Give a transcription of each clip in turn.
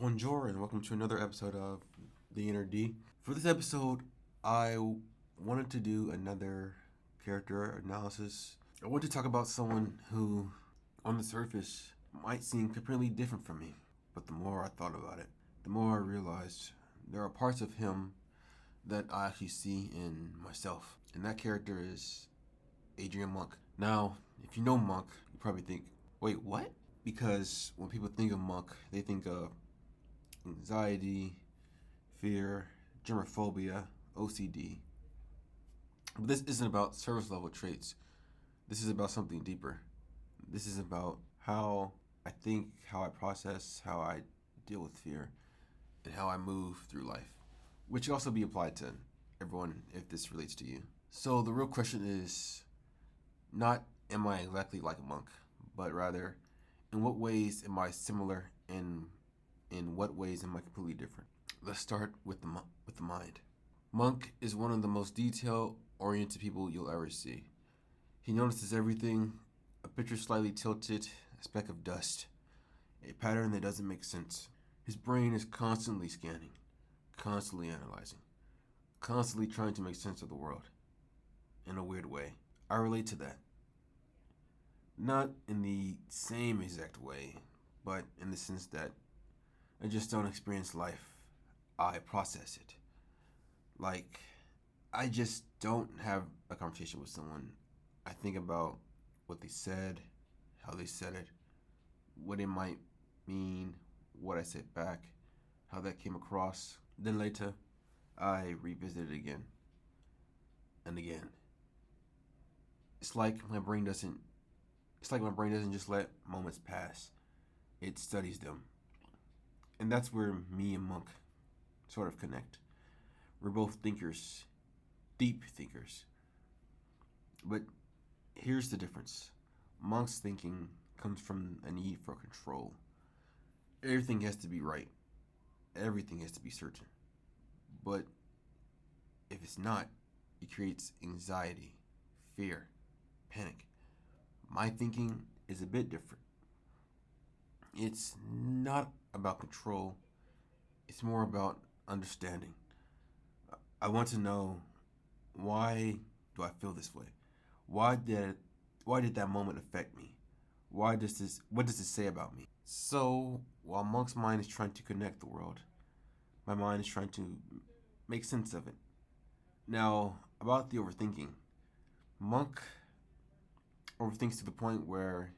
Bonjour and welcome to another episode of The Inner D. For this episode, I wanted to do another character analysis. I want to talk about someone who, on the surface, might seem completely different from me. But the more I thought about it, the more I realized there are parts of him that I actually see in myself. And that character is Adrian Monk. Now, if you know Monk, you probably think, wait, what? Because when people think of Monk, they think of anxiety, fear, germophobia, OCD. But this isn't about surface level traits. This is about something deeper. This is about how I think, how I process, how I deal with fear, and how I move through life, which can also be applied to everyone if this relates to you. So the real question is not am I exactly like a monk, but rather in what ways am I similar and in what ways am I completely different? Let's start with the mind. Monk is one of the most detail-oriented people you'll ever see. He notices everything, a picture slightly tilted, a speck of dust, a pattern that doesn't make sense. His brain is constantly scanning, constantly analyzing, constantly trying to make sense of the world. In a weird way. I relate to that. Not in the same exact way, but in the sense that I just don't experience life. I process it. Like, I just don't have a conversation with someone. I think about what they said, how they said it, what it might mean, what I said back, how that came across. Then later, I revisit it again and again. It's like my brain doesn't just let moments pass. It studies them. And that's where me and Monk sort of connect. We're both thinkers, deep thinkers. But here's the difference. Monk's thinking comes from a need for control. Everything has to be right. Everything has to be certain. But if it's not, it creates anxiety, fear, panic. My thinking is a bit different. It's not about control, it's more about understanding. I want to know, why do I feel this way? Why did that moment affect me? What does it say about me? So while Monk's mind is trying to connect the world, my mind is trying to make sense of it. Now, about the overthinking. Monk overthinks to the point where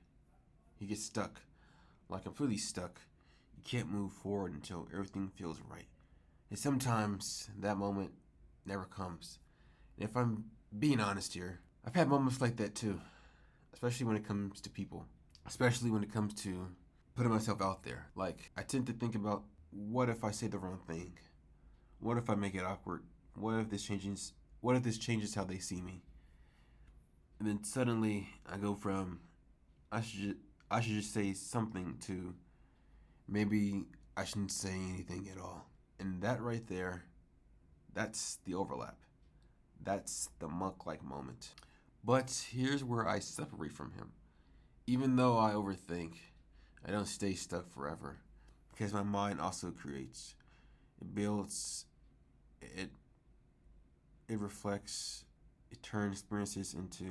he gets stuck, like completely stuck. You can't move forward until everything feels right. And sometimes that moment never comes. And if I'm being honest here, I've had moments like that too, especially when it comes to people, especially when it comes to putting myself out there. Like, I tend to think about, what if I say the wrong thing? What if I make it awkward? What if this changes how they see me? And then suddenly I go from I should just say something to maybe I shouldn't say anything at all. And that right there, that's the overlap. That's the monk-like moment. But here's where I separate from him. Even though I overthink, I don't stay stuck forever, because my mind also creates. It builds, it reflects, it turns experiences into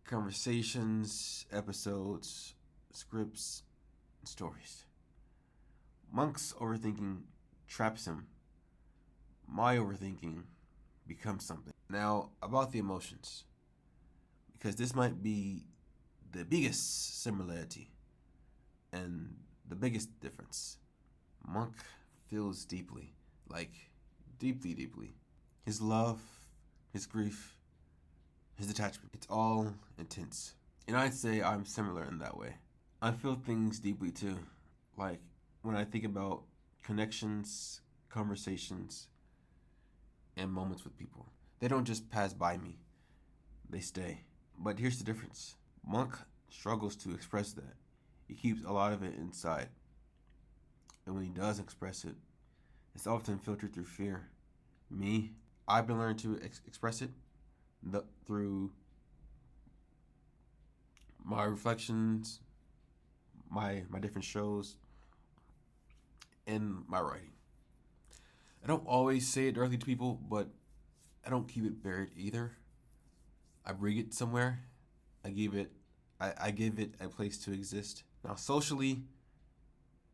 conversations, episodes, scripts, and stories. Monk's overthinking traps him. My overthinking becomes something. Now, about the emotions, because this might be the biggest similarity and the biggest difference. Monk feels deeply, like deeply, deeply. His love, his grief, his attachment, it's all intense. And I'd say I'm similar in that way. I feel things deeply too, like when I think about connections, conversations, and moments with people. They don't just pass by me, they stay. But here's the difference. Monk struggles to express that. He keeps a lot of it inside. And when he does express it, it's often filtered through fear. Me, I've been learning to express it through my reflections, my different shows, in my writing. I don't always say it directly to people, but I don't keep it buried either. I bring it somewhere. I give it I give it a place to exist. Now socially,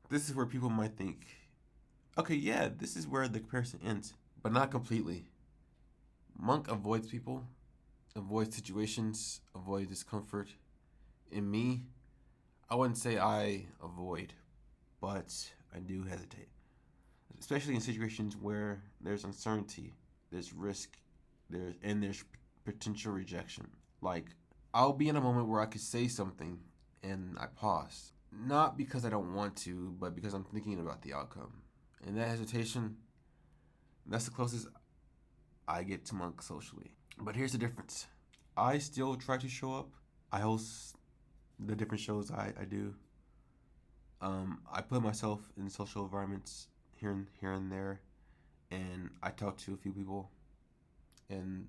this is where people might think, okay, yeah, this is where the comparison ends. But not completely. Monk avoids people, avoids situations, avoids discomfort. In me, I wouldn't say I avoid, but I do hesitate. Especially in situations where there's uncertainty, there's risk, there's potential rejection. Like, I'll be in a moment where I could say something and I pause. Not because I don't want to, but because I'm thinking about the outcome. And that hesitation, that's the closest I get to Monk socially. But here's the difference. I still try to show up. I host the different shows I do. I put myself in social environments here and there, and I talk to a few people in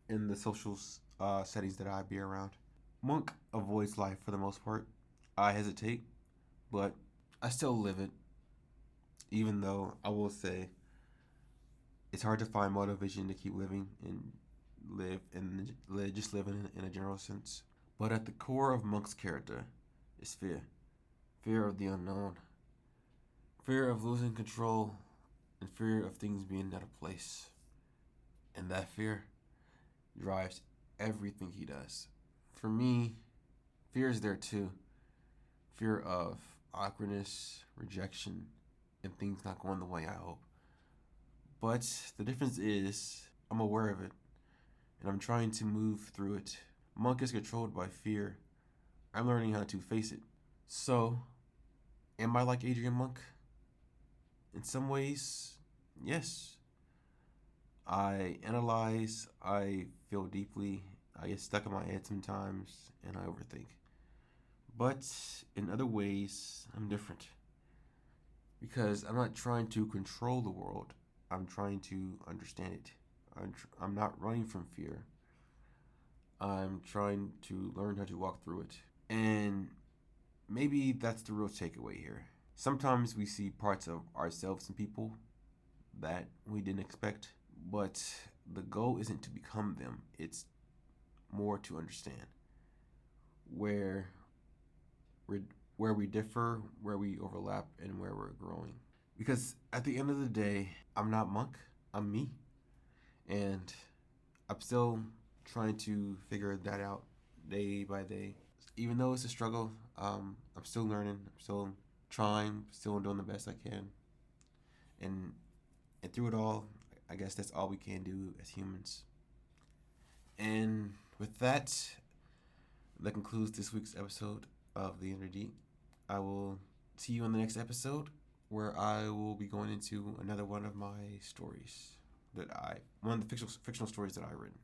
the social settings that I be around. Monk avoids life for the most part. I hesitate, but I still live it. Even though I will say it's hard to find motivation to keep living and just live in a general sense. But at the core of Monk's character is fear. Fear of the unknown. Fear of losing control and fear of things being out of place. And that fear drives everything he does. For me, fear is there too. Fear of awkwardness, rejection, and things not going the way I hope. But the difference is I'm aware of it and I'm trying to move through it. Monk is controlled by fear. I'm learning how to face it. So, am I like Adrian Monk? In some ways, yes. I analyze, I feel deeply, I get stuck in my head sometimes, and I overthink. But in other ways, I'm different. Because I'm not trying to control the world, I'm trying to understand it. I'm not running from fear. I'm trying to learn how to walk through it. And maybe that's the real takeaway here. Sometimes we see parts of ourselves in people that we didn't expect, but the goal isn't to become them, it's more to understand where where we differ, where we overlap, and where we're growing. Because at the end of the day, I'm not Monk, I'm me. And I'm still trying to figure that out day by day. Even though it's a struggle, I'm still learning, I'm still trying, still doing the best I can. And through it all, I guess that's all we can do as humans. And with that, that concludes this week's episode of The Inner D. I will see you in the next episode where I will be going into another one of my stories one of the fictional stories that I've written.